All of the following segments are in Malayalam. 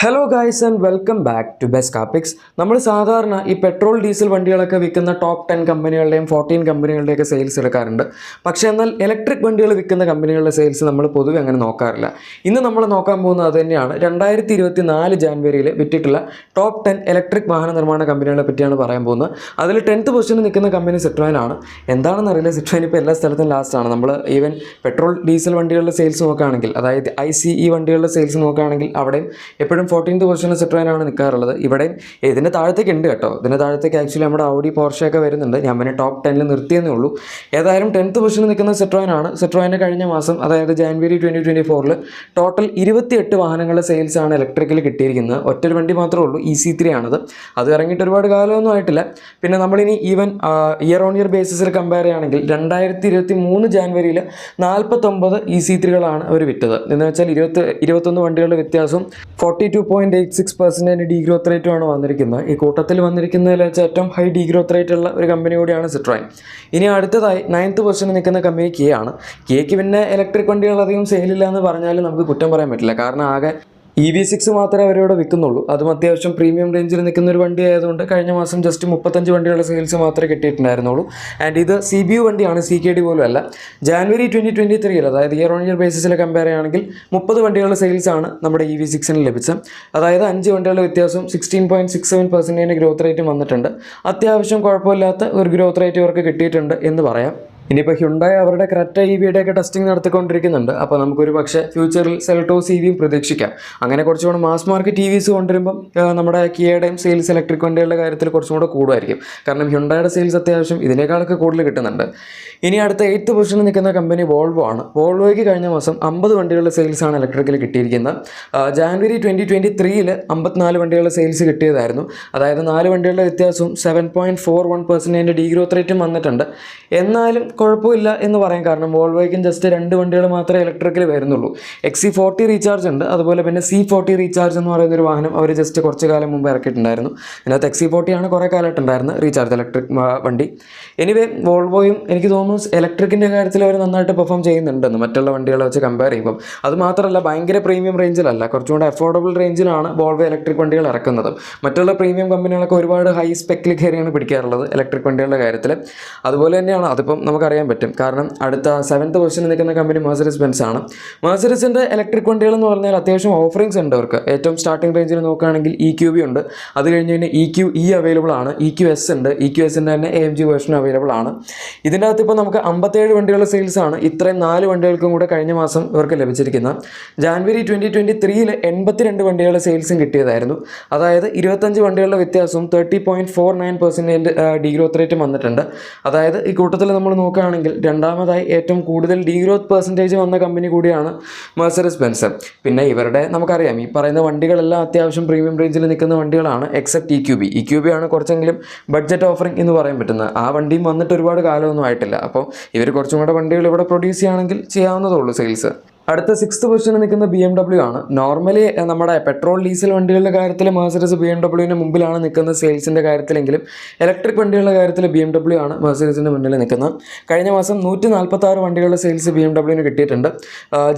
Hello guys and welcome back to best Kapix. നമ്മൾ സാധാരണ ഈ പെട്രോൾ ഡീസൽ വണ്ടികളൊക്കെ വിൽക്കുന്ന ടോപ്പ് 10 കമ്പനികളുടെയും 14 കമ്പനികളുടെയൊക്കെ സെയിൽസ് എടുക്കാറുണ്ട്. പക്ഷേ എന്നാൽ ഇലക്ട്രിക് വണ്ടികൾ വിൽക്കുന്ന കമ്പനികളുടെ സെയിൽസ് നമ്മൾ പൊതുവെ അങ്ങനെ നോക്കാറില്ല. ഇന്ന് നമ്മൾ നോക്കാൻ പോകുന്നത് അത് തന്നെയാണ്. 2024 ജാനുവരിയിൽ വിറ്റിട്ടുള്ള ടോപ്പ് 10 ഇലക്ട്രിക് വാഹന നിർമ്മാണ കമ്പനികളെ പറ്റിയാണ് പറയാൻ പോകുന്നത്. അതിൽ 10th പൊസിഷനിൽ നിൽക്കുന്ന കമ്പനി സിട്രോൻ ആണ്. എന്താണെന്ന് അറിയില്ല, സിട്രോൻ ഇപ്പോൾ എല്ലാ സ്ഥലത്തും ലാസ്റ്റാണ്. നമ്മൾ ഈവൻ പെട്രോൾ ഡീസൽ വണ്ടികളുടെ സെയിൽസ് നോക്കുകയാണെങ്കിൽ, അതായത് ICE വണ്ടികളുടെ സെയിൽസ് നോക്കുകയാണെങ്കിൽ അവിടെയും എപ്പോഴും 14th പൊസിഷനിൽ സിട്രോനാണ് നിൽക്കാറുള്ളത്. ഇവിടെയും ഇതിൻ്റെ താഴത്തേക്ക് ഉണ്ട് കേട്ടോ. ഇതിൻ്റെ താഴത്തേക്ക് ആക്ച്വലി നമ്മുടെ Audi Porsche ഒക്കെ വരുന്നുണ്ട്. ഞാൻ പിന്നെ ടോപ്പ് 10ൽ നിർത്തിയെന്നേ ഉള്ളൂ. ഏതായാലും 10th പൊസിഷനിൽ നിൽക്കുന്ന സിട്രോനാണ്. സിട്രോയിൻ്റെ കഴിഞ്ഞ മാസം, അതായത് ജാനുവരി 2024 ടോട്ടൽ 28 വാഹനങ്ങളുടെ സെയിൽസ് ആണ് ഇലക്ട്രിക്കൽ കിട്ടിയിരിക്കുന്നത്. ഒറ്റൊരു വണ്ടി മാത്രമേ ഉള്ളൂ, EC3 ആണത്. അത് ഇറങ്ങിയിട്ട് ഒരുപാട് കാലമൊന്നും ആയിട്ടില്ല. പിന്നെ നമ്മളിനി ഈവൻ ഇയർ ഓൺ ഇയർ ബേസിസിൽ കമ്പയർ ചെയ്യുകയാണെങ്കിൽ 2023 ജാനുവരിയിൽ 49 EC3കളാണ് അവർ വിറ്റത്. എന്ന് വെച്ചാൽ 21 വണ്ടികളുടെ വ്യത്യാസവും 42.86% ഡീഗ്രോത്ത് റേറ്റുമാണ് വന്നിരിക്കുന്നത്. ഈ കൂട്ടത്തിൽ വന്നിരിക്കുന്നതിൽ വെച്ച് ഏറ്റവും ഹൈ ഡീഗ്രോത്ത് റേറ്റ് ഉള്ള ഒരു കമ്പനി കൂടിയാണ് സിട്രോൻ. ഇനി അടുത്തതായി 9th പൊസിഷനിൽ നിൽക്കുന്ന കമ്പനി കിയ ആണ്. കിയയ്ക്ക് പിന്നെ ഇലക്ട്രിക് വണ്ടികൾ അധികം സെയിലില്ല എന്ന് പറഞ്ഞാലും നമുക്ക് കുറ്റം പറയാൻ പറ്റില്ല. കാരണം ആകെ EV6 മാത്രമേ അവരിവിടെ വിൽക്കുന്നുള്ളൂ. അതും അത്യാവശ്യം പ്രീമിയം റേഞ്ചിൽ നിൽക്കുന്ന ഒരു വണ്ടി ആയതുകൊണ്ട് കഴിഞ്ഞ മാസം ജസ്റ്റ് 35 വണ്ടികളുടെ സെയിൽസ് മാത്രമേ കിട്ടിയിട്ടുണ്ടായിരുന്നുള്ളൂ. ആൻഡ് ഇത് CBU വണ്ടിയാണ്, CKD പോലും അല്ല. ജാനുവരി 2023 അതായത് ഇയർ ഓൺ ഇയർ ബേസിസിൽ കമ്പയർ ചെയ്യുകയാണെങ്കിൽ 30 വണ്ടികളുടെ സെയിൽസ് ആണ് നമ്മുടെ EV6ന് ലഭിച്ചത്. അതായത് 5 വണ്ടികളുടെ വ്യത്യാസവും 16.67% ഗ്രോത്ത് റേറ്റും വന്നിട്ടുണ്ട്. അത്യാവശ്യം കുഴപ്പമില്ലാത്ത ഒരു ഗ്രോത്ത് റേറ്റ് ഇവർക്ക് കിട്ടിയിട്ടുണ്ട് എന്ന് പറയാം. ഇനിയിപ്പോൾ ഹ്യുണ്ടായി അവരുടെ ക്രെറ്റ EVയുടെ ഒക്കെ ടെസ്റ്റിംഗ് നടത്തിക്കൊണ്ടിരിക്കുന്നുണ്ട്. അപ്പോൾ നമുക്കൊരു പക്ഷേ ഫ്യൂച്ചറിൽ സെൽട്ടോസ് EVയും പ്രതീക്ഷിക്കാം. അങ്ങനെ കുറച്ചുകൂടെ മാസ് മാർക്കറ്റ് EVs കൊണ്ടുവരുമ്പം നമ്മുടെ കിയയുടെയും സെയിൽസ് ഇലക്ട്രിക് വണ്ടികളുടെ കാര്യത്തിൽ കുറച്ചും കൂടെ കൂടുമായിരിക്കും. കാരണം ഹ്യുണ്ടായുടെ സെയിൽസ് അത്യാവശ്യം ഇതിനേക്കാളൊക്കെ കൂടുതൽ കിട്ടുന്നുണ്ട്. ഇനി അടുത്ത 8th പൊസിഷനിൽ നിൽക്കുന്ന കമ്പനി വോൾവോ ആണ്. വോൾവോയ്ക്ക് കഴിഞ്ഞ മാസം 50 വണ്ടികളുടെ സെയിൽസാണ് ഇലക്ട്രിക്കൽ കിട്ടിയിരിക്കുന്നത്. ജാനുവരി 2023 54 വണ്ടികളുടെ സെയിൽസ് കിട്ടിയതായിരുന്നു. അതായത് 4 വണ്ടികളുടെ വ്യത്യാസവും 7.41% ഡീഗ്രോത്ത് റേറ്റും വന്നിട്ടുണ്ട്. എന്നാലും കുഴപ്പമില്ല എന്ന് പറയാം. കാരണം വോൾവോയ്ക്കും ജസ്റ്റ് 2 വണ്ടികൾ മാത്രമേ ഇലക്ട്രിക്കൽ വരുന്നുള്ളൂ. XC40 റീചാർജ് ഉണ്ട്. അതുപോലെ പിന്നെ C40 റീചാർജ് എന്ന് പറയുന്നൊരു വാഹനം അവർ ജസ്റ്റ് കുറച്ച് കാലം മുമ്പ് ഇറക്കിയിട്ടുണ്ടായിരുന്നു. അതിനകത്ത് XC40 ആണ് കുറേ കാലമായിട്ടുണ്ടായിരുന്നത് റീചാർജ് ഇലക്ട്രിക് വണ്ടി. എനിവേ വോൾവോയും എനിക്ക് തോന്നുന്നു ഇലക്ട്രിക്കിൻ്റെ കാര്യത്തിൽ അവർ നന്നായിട്ട് പെർഫോം ചെയ്യുന്നുണ്ടെന്ന് മറ്റുള്ള വണ്ടികളെ വെച്ച് കമ്പയർ ചെയ്യുമ്പം. അത് മാത്രമല്ല ഭയങ്കര പ്രീമിയം റേഞ്ചിലല്ല, കുറച്ചുകൂടെ അഫോർഡബിൾ റേഞ്ചിലാണ് വോൾവോ ഇലക്ട്രിക് വണ്ടികൾ ഇറക്കുന്നത്. മറ്റുള്ള പ്രീമിയം കമ്പനികളൊക്കെ ഒരുപാട് ഹൈ സ്പെക്കിൽ കയറിയാണ് പിടിക്കാറുള്ളത് ഇലക്ട്രിക് വണ്ടികളുടെ കാര്യത്തിൽ. അതുപോലെ തന്നെയാണ് അതിപ്പം നമുക്കറിയാൻ പറ്റും. കാരണം അടുത്ത 7th പൊസിഷനിൽ നിൽക്കുന്ന കമ്പനി മെഴ്സിഡീസ് ബെൻസ് ആണ്. മെഴ്സിഡീസിൻ്റെ ഇലക്ട്രിക് വണ്ടികൾ എന്ന് പറഞ്ഞാൽ അത്യാവശ്യം ഓഫറിങ്സ് ഉണ്ട് അവർക്ക്. ഏറ്റവും സ്റ്റാർട്ടിംഗ് റേഞ്ചിൽ നോക്കുകയാണെങ്കിൽ EQB ഉണ്ട്. അത് കഴിഞ്ഞ് കഴിഞ്ഞാൽ EQE അവൈലബിൾ ആണ്. EQS ഉണ്ട്. EQSൻ്റെ തന്നെ AMG വേർഷൻ അവൈലബിൾ ആണ്. ഇതിൻ്റെ അകത്ത് ഇപ്പോൾ നമുക്ക് 57 വണ്ടികളുടെ സെയിൽസ് ആണ് ഇത്രയും 4 വണ്ടികൾക്കും കൂടെ കഴിഞ്ഞ മാസം ഇവർക്ക് ലഭിച്ചിരിക്കുന്നത്. ജാനുവരി 2023 82 വണ്ടികളുടെ സെയിൽസും കിട്ടിയതായിരുന്നു. അതായത് 25 വണ്ടികളുടെ വ്യത്യാസവും 30.49% ഡീഗ്രോത്ത് റേറ്റും വന്നിട്ടുണ്ട്. അതായത് ഈ കൂട്ടത്തിൽ നമ്മൾ നോക്കുകയാണെങ്കിൽ രണ്ടാമതായി ഏറ്റവും കൂടുതൽ ഡീഗ്രോത്ത് പെർസെൻറ്റേജ് വന്ന കമ്പനി കൂടിയാണ് മെഴ്സിഡീസ് ബെൻസ്. പിന്നെ ഇവരുടെ നമുക്കറിയാം ഈ പറയുന്ന വണ്ടികളെല്ലാം അത്യാവശ്യം പ്രീമിയം റേഞ്ചിൽ നിൽക്കുന്ന വണ്ടികളാണ്. എക്സെപ്റ്റ് EQB ആണ് കുറച്ചെങ്കിലും ബഡ്ജറ്റ് ഓഫറിംഗ് എന്ന് പറയാൻ പറ്റുന്നത്. ആ വണ്ടിയും വന്നിട്ട് ഒരുപാട് കാലമൊന്നും ആയിട്ടില്ല. അപ്പോൾ ഇവർ കുറച്ചും കൂടെ വണ്ടികൾ ഇവിടെ പ്രൊഡ്യൂസ് ചെയ്യുകയാണെങ്കിൽ ചെയ്യാവുന്നതേ ഉള്ളൂ സെയിൽസ്. അടുത്ത 6th പൊസിഷനിൽ നിൽക്കുന്ന BMW ആണ്. നോർമലി നമ്മുടെ പെട്രോൾ ഡീസൽ വണ്ടികളുടെ കാര്യത്തിൽ മെഴ്സിഡീസ് BMWന് മുമ്പിലാണ് നിൽക്കുന്നത് സെയിൽസിൻ്റെ കാര്യത്തിലെങ്കിലും ഇലക്ട്രിക് വണ്ടികളുടെ കാര്യത്തിൽ BMW ആണ് മെഴ്സിഡീസിൻ്റെ മുന്നിൽ നിൽക്കുന്നത്. കഴിഞ്ഞ മാസം 146 വണ്ടികളുടെ സെയിൽസ് BMWന് കിട്ടിയിട്ടുണ്ട്.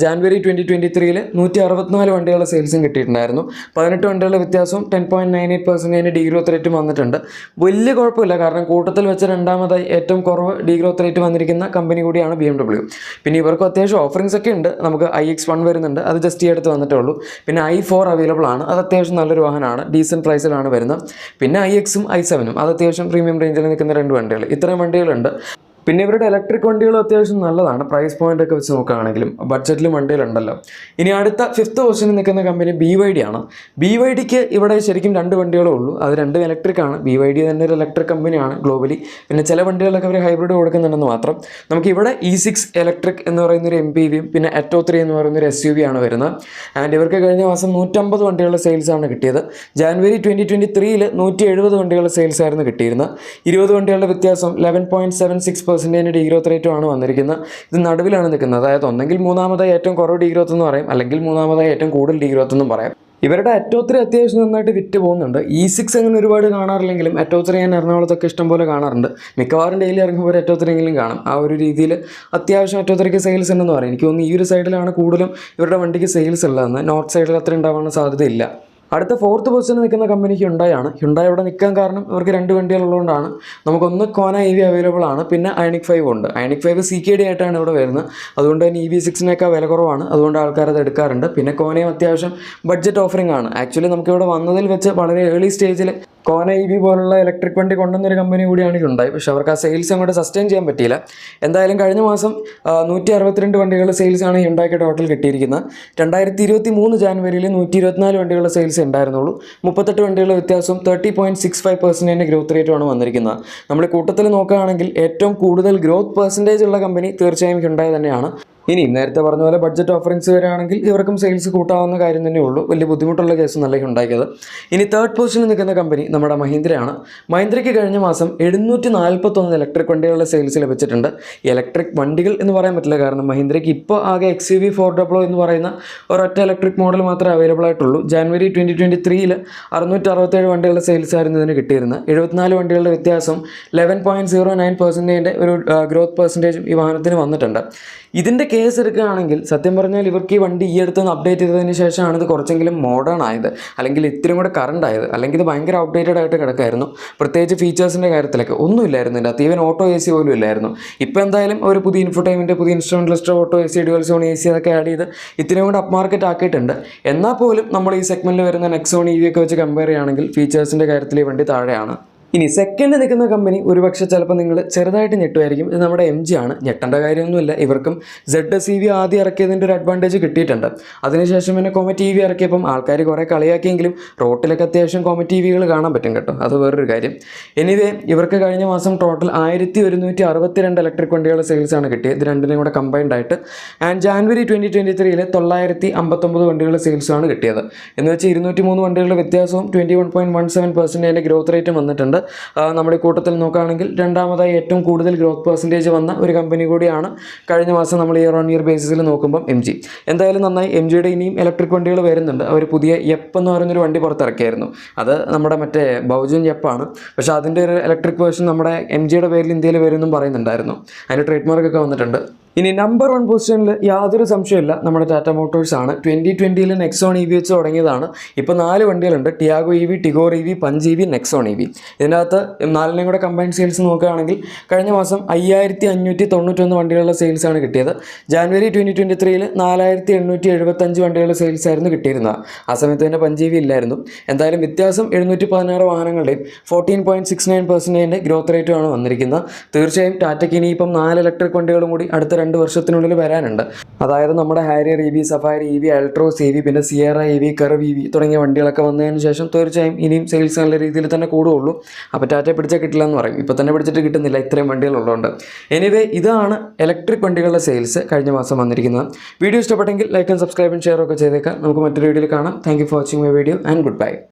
ജാനുവരി 2023 164 വണ്ടികളുടെ സെയിൽസും കിട്ടിയിട്ടുണ്ടായിരുന്നു. 18 വണ്ടികളുടെ വ്യത്യാസവും 10.98% ഡീഗ്രോത്ത് റേറ്റും വന്നിട്ടുണ്ട്. വലിയ കുഴപ്പമില്ല. കാരണം കൂട്ടത്തിൽ വെച്ച് രണ്ടാമതായി ഏറ്റവും കുറവ് ഡീഗ്രോത്ത് റേറ്റ് വന്നിരിക്കുന്ന കമ്പനി കൂടിയാണ് BMW. പിന്നെ ഇവർക്കും അത്യാവശ്യം ഓഫറിങ്സ് ഒക്കെ ഉണ്ട്. നമുക്ക് iX1 വരുന്നുണ്ട്, അത് ജസ്റ്റ് ഈ അടുത്ത് വന്നിട്ടേ ഉള്ളൂ. പിന്നെ i4 അവൈലബിൾ ആണ്, അത് അത്യാവശ്യം നല്ലൊരു വാഹനമാണ്, ഡീസൻറ്റ് പ്രൈസിലാണ് വരുന്നത്. പിന്നെ iX ഉം i7ഉം അത് അത്യാവശ്യം പ്രീമിയം റേഞ്ചിൽ നിൽക്കുന്ന 2 വണ്ടികൾ. ഇത്രയും വണ്ടികളുണ്ട്. പിന്നെ ഇവരുടെ ഇലക്ട്രിക് വണ്ടികൾ അത്യാവശ്യം നല്ലതാണ്. പ്രൈസ് പോയിന്റ് ഒക്കെ വെച്ച് നോക്കുകയാണെങ്കിലും ബഡ്ജറ്റിലും വണ്ടികളുണ്ടല്ലോ. ഇനി അടുത്ത 5th പൊസിഷനിൽ നിൽക്കുന്ന കമ്പനി BYD ആണ്. BYDക്ക് ഇവിടെ ശരിക്കും 2 വണ്ടികളേ ഉള്ളൂ. അത് 2 ഇലക്ട്രിക് ആണ്. BYD തന്നെ ഒരു ഇലക്ട്രിക് കമ്പനിയാണ് ഗ്ലോബലി. പിന്നെ ചില വണ്ടികളൊക്കെ അവർ ഹൈബ്രിഡ് കൊടുക്കുന്നുണ്ടെന്ന് മാത്രം. നമുക്ക് ഇവിടെ E6 ഇലക്ട്രിക് എന്ന് പറയുന്നൊരു MPVയും പിന്നെ Atto3 എന്ന് പറയുന്നൊരു SUV ആണ് വരുന്നത്. ആൻഡ് ഇവർക്ക് കഴിഞ്ഞ മാസം 150 വണ്ടികളുടെ സെയിൽസ് ആണ് കിട്ടിയത്. ജാനുവരി 2023 170 വണ്ടികളുടെ സെയിൽസ് ആയിരുന്നു കിട്ടിയിരുന്നത്. 20 വണ്ടികളുടെ വ്യത്യാസം 11.76% ഡീഗ്രോത്ത് റേറ്റും ആണ് വന്നിരിക്കുന്നത്. ഇത് നടുവിലാണ് നിൽക്കുന്നത്. അതായത് ഒന്നെങ്കിൽ മൂന്നാമതായി ഏറ്റവും കുറവ് ഡീഗ്രോത്ത് എന്ന് പറയും, അല്ലെങ്കിൽ മൂന്നാമതായി ഏറ്റവും കൂടുതൽ ഡീഗ്രോത്ത് എന്നും പറയാം. ഇവരുടെ Atto3 അത്യാവശ്യം നന്നായിട്ട് വിറ്റ് പോകുന്നുണ്ട്. E6 അങ്ങനെ ഒരുപാട് കാണാറില്ലെങ്കിലും Atto3 ഞാൻ എറണാകുളത്തൊക്കെ ഇഷ്ടംപോലെ കാണാറുണ്ട്. മിക്കവാറും ഡെയിലി ഇറങ്ങുമ്പോൾ Atto3 എങ്കിലും കാണും. ആ ഒരു രീതിയിൽ അത്യാവശ്യം Atto3ക്ക് സെയിൽസ് ഉണ്ടെന്ന് പറയും. എനിക്ക് തോന്നുന്നു ഈ ഒരു സൈഡിലാണ് കൂടുതലും ഇവരുടെ വണ്ടിക്ക് സെയിൽസ് ഉള്ളതെന്ന്. നോർത്ത് സൈഡിൽ അത്ര ഉണ്ടാവാൻ സാധ്യതയില്ല. അടുത്ത 4th പൊസിഷനിൽ നിൽക്കുന്ന കമ്പനി ഹ്യുണ്ടായാണ്. ഹ്യുണ്ടായി ഇവിടെ നിൽക്കാൻ കാരണം ഇവർക്ക് 2 വണ്ടികളുള്ളതുകൊണ്ടാണ്. നമുക്കൊന്ന് കോന EV അവൈലബിൾ ആണ്, പിന്നെ അയണിക് 5 ഉണ്ട്. അയണിക് 5 CKD ആയിട്ടാണ് ഇവിടെ വരുന്നത്. അതുകൊണ്ട് തന്നെ EV6 വില കുറവാണ്, അതുകൊണ്ട് ആൾക്കാർ അത് എടുക്കാറുണ്ട്. പിന്നെ കോനയും അത്യാവശ്യം ബഡ്ജറ്റ് ഓഫറിംഗ് ആണ്. ആക്ച്വലി നമുക്കിവിടെ വന്നതിൽ വെച്ച് വളരെ ഏർലി സ്റ്റേജിൽ കോന EV പോലുള്ള ഇലക്ട്രിക് വണ്ടി കൊണ്ടുവന്നൊരു കമ്പനി കൂടിയാണ് ഹ്യുണ്ടായി. പക്ഷേ അവർക്ക് ആ സെയിൽസ് അങ്ങോട്ട് സസ്റ്റെയിൻ ചെയ്യാൻ പറ്റിയില്ല. എന്തായാലും കഴിഞ്ഞ മാസം 162 വണ്ടികളുടെ സെയിൽസാണ് ഹ്യുണ്ടായിക്ക് ടോട്ടൽ കിട്ടിയിരിക്കുന്നത്. 2023 ജാനുവരിയിൽ 124 വണ്ടികളുടെ സെയിൽസ് ഉണ്ടായിരുന്നുള്ളൂ. 38 വണ്ടികളുടെ വ്യത്യാസം 30.65% ഗ്രോത്ത് റേറ്റുമാണ് വന്നിരിക്കുന്നത്. നമ്മൾ കൂട്ടത്തിൽ നോക്കുകയാണെങ്കിൽ ഏറ്റവും കൂടുതൽ ഗ്രോത്ത് പെർസെൻറ്റേജ് ഉള്ള കമ്പനി തീർച്ചയായും ഹ്യുണ്ടായി തന്നെയാണ്. ഇനി നേരത്തെ പറഞ്ഞ പോലെ ബഡ്ജറ്റ് ഓഫറിങ്സ് വരികയാണെങ്കിൽ ഇവർക്കും സെയിൽസ് കൂട്ടാവുന്ന കാര്യം തന്നെ ഉള്ളൂ. വലിയ ബുദ്ധിമുട്ടുള്ള കേസ് നല്ല ഹ്യുണ്ടായിക്കത്. ഇനി 3rd പൊസിഷനിൽ നിൽക്കുന്ന കമ്പനി നമ്മുടെ മഹീന്ദ്രയാണ്. മഹീന്ദ്രയ്ക്ക് കഴിഞ്ഞ മാസം 741 ഇലക്ട്രിക് വണ്ടികളുടെ സെയിൽസ് ലഭിച്ചിട്ടുണ്ട്. ഇലക്ട്രിക് വണ്ടികൾ എന്ന് പറയാൻ പറ്റില്ല, കാരണം മഹീന്ദ്രയ്ക്ക് ഇപ്പോൾ ആകെ XUV 400 എന്ന് പറയുന്ന ഒരൊറ്റ ഇലക്ട്രിക് മോഡൽ മാത്രമേ അവൈലബിൾ ആയിട്ടുള്ളൂ. ജാനുവരി 2023 667 വണ്ടികളുടെ സെയിൽസ് ആയിരുന്നു ഇതിന് കിട്ടിയിരുന്നത്. 74 വണ്ടികളുടെ വ്യത്യാസം 11.09% ഒരു ഗ്രോത്ത് പെർസെൻറ്റേജും ഈ വാഹനത്തിന് വന്നിട്ടുണ്ട്. ഇതിൻ്റെ കേസ് എടുക്കുകയാണെങ്കിൽ സത്യം പറഞ്ഞാൽ ഇവർക്ക് ഈ വണ്ടി ഈ അടുത്തൊന്ന് അപ്ഡേറ്റ് ചെയ്തതിന് ശേഷമാണ് ഇത് കുറച്ചെങ്കിലും മോഡേൺ ആയത്, അല്ലെങ്കിൽ ഇത്തിരി കൂടെ കറണ്ട് ആയത്. അല്ലെങ്കിൽ ഇത് ഭയങ്കര ഔട്ട്ഡേറ്റഡ് ആയിട്ട് കിടക്കായിരുന്നു. പ്രത്യേകിച്ച് ഫീച്ചേഴ്സിൻ്റെ കാര്യത്തിലൊക്കെ ഒന്നുമില്ലായിരുന്നു ഇതിൻ്റെ അകത്ത്. ഈവൻ ഓട്ടോ AC പോലും ഇല്ലായിരുന്നു. ഇപ്പോൾ എന്തായാലും ഒരു പുതിയ ഇൻഫോടൈൻമെൻറ്റ്, പുതിയ instrument ലിസ്റ്റർ, auto AC, dual zone AC അതൊക്കെ ആഡ് ചെയ്ത് ഇത്തിരിയും കൂടെ അപ്പ് മാർക്കറ്റ് ആക്കിയിട്ടുണ്ട്. എന്നാൽ പോലും നമ്മൾ ഈ സെഗ്മെൻറ്റിൽ വരുന്ന നെക്സോൺ EV ഒക്കെ വെച്ച് കമ്പയർ ചെയ്യുകയാണെങ്കിൽ ഫീച്ചേഴ്സിൻ്റെ കാര്യത്തിൽ ഈ വണ്ടി താഴെയാണ്. ഇനി സെക്കൻഡ് നിൽക്കുന്ന കമ്പനി ഒരുപക്ഷെ ചിലപ്പോൾ നിങ്ങൾ ചെറുതായിട്ട് ഞെട്ടുമായിരിക്കും. ഇത് നമ്മുടെ MG ആണ്. ഞെട്ടേണ്ട കാര്യമൊന്നുമില്ല. ഇവർക്കും ZS-EV ആദ്യം ഇറക്കിയതിൻ്റെ ഒരു അഡ്വാൻറ്റേജ് കിട്ടിയിട്ടുണ്ട്. അതിനുശേഷം പിന്നെ കോമറ്റ് EV ഇറക്കിയപ്പം ആൾക്കാർ കുറേ കളിയാക്കിയെങ്കിലും റോട്ടിലൊക്കെ അത്യാവശ്യം കോമറ്റ് EVകൾ കാണാൻ പറ്റും കേട്ടോ. അത് വേറൊരു കാര്യം. എനിവേ ഇവർക്ക് കഴിഞ്ഞ മാസം ടോട്ടൽ 1162 ഇലക്ട്രിക് വണ്ടികളുടെ സെയിൽസാണ് കിട്ടിയത്. ഇത് രണ്ടിനും കൂടെ കമ്പൈൻഡ് ആയിട്ട്. ആൻഡ് ജാനുവരി 2023 959 വണ്ടികളുടെ സെയിൽസാണ് കിട്ടിയത്. എന്ന് വെച്ച് 203 വണ്ടികളുടെ വ്യത്യാസവും 21.17% ഗ്രോത്ത് റേറ്റും വന്നിട്ടുണ്ട്. നമ്മുടെ കൂട്ടത്തിൽ നോക്കുകയാണെങ്കിൽ രണ്ടാമതായി ഏറ്റവും കൂടുതൽ ഗ്രോത്ത് പെർസെൻറ്റേജ് വന്ന ഒരു കമ്പനി കൂടിയാണ് കഴിഞ്ഞ മാസം നമ്മൾ ഇയർ ഓൺ ഇയർ ബേസിസിൽ നോക്കുമ്പം MG. എന്തായാലും നന്നായി. MGയുടെ ഇനിയും ഇലക്ട്രിക് വണ്ടികൾ വരുന്നുണ്ട്. അവർ പുതിയ യെപ്പ് എന്ന് പറയുന്നൊരു വണ്ടി പുറത്തിറക്കിയായിരുന്നു. അത് നമ്മുടെ മറ്റേ ബൗജൻ യെപ്പാണ്. പക്ഷേ അതിൻ്റെ ഒരു ഇലക്ട്രിക് വേർഷൻ നമ്മുടെ MGയുടെ പേരിൽ ഇന്ത്യയിൽ വരുമെന്നും പറയുന്നുണ്ടായിരുന്നു. അതിൻ്റെ ട്രേഡ് മാർക്കൊക്കെ വന്നിട്ടുണ്ട്. ഇനി നമ്പർ 1 പൊസിഷനിൽ യാതൊരു സംശയമില്ല നമ്മുടെ ടാറ്റ മോട്ടോഴ്സ് ആണ്. 2020 നെക്സോൺ EV വെച്ച് തുടങ്ങിയതാണ്. ഇപ്പോൾ 4 വണ്ടികളുണ്ട്. Tiago EV, Tigor EV, Punch EV, Nexon EV. ഇതിനകത്ത് 4നെയും കൂടെ കമ്പൈൻഡ് സെയിൽസ് നോക്കുകയാണെങ്കിൽ കഴിഞ്ഞ മാസം 5591 വണ്ടികളുടെ സെയിൽസാണ് കിട്ടിയത്. ജാനുവരി 2023 4875 വണ്ടികളുടെ സെയിൽസ് ആയിരുന്നു കിട്ടിയിരുന്നത്. ആ സമയത്ത് തന്നെ പഞ്ച് EV ഇല്ലായിരുന്നു. എന്തായാലും വ്യത്യാസം 716 വാഹനങ്ങളുടെയും 14.69% ഗ്രോത്ത് റേറ്റുമാണ് വന്നിരിക്കുന്നത്. തീർച്ചയായും ടാറ്റയ്ക്ക് ഇനിയിപ്പം 4 ഇലക്ട്രിക് വണ്ടികളും കൂടി അടുത്ത 2 വർഷത്തിനുള്ളിൽ വരാനുണ്ട്. അതായത് നമ്മുടെ Harrier EV, safari EV, Altroz EV, പിന്നെ സിയറ EV, കർവ് EV തുടങ്ങിയ വണ്ടികളൊക്കെ വന്നതിന് ശേഷം തീർച്ചയായും ഇനിയും സെയിൽസ് നല്ല രീതിയിൽ തന്നെ കൂടുകയുള്ളൂ. അപ്പോൾ ടാറ്റ പിടിച്ചാൽ കിട്ടില്ല എന്ന് പറയും. ഇപ്പോൾ തന്നെ പിടിച്ചിട്ട് കിട്ടുന്നില്ല, ഇത്രയും വണ്ടികളുള്ളതുകൊണ്ട്. എനിവേ ഇതാണ് ഇലക്ട്രിക് വണ്ടികളുടെ സെയിൽസ് കഴിഞ്ഞ മാസം വന്നിരിക്കുന്നത്. വീഡിയോ ഇഷ്ടപ്പെട്ടെങ്കിൽ like and subscribe and share ഒക്കെ ചെയ്തേക്കാം. നമുക്ക് മറ്റൊരു വീഡിയോയിൽ കാണാം. Thank you for watching my video and good bye.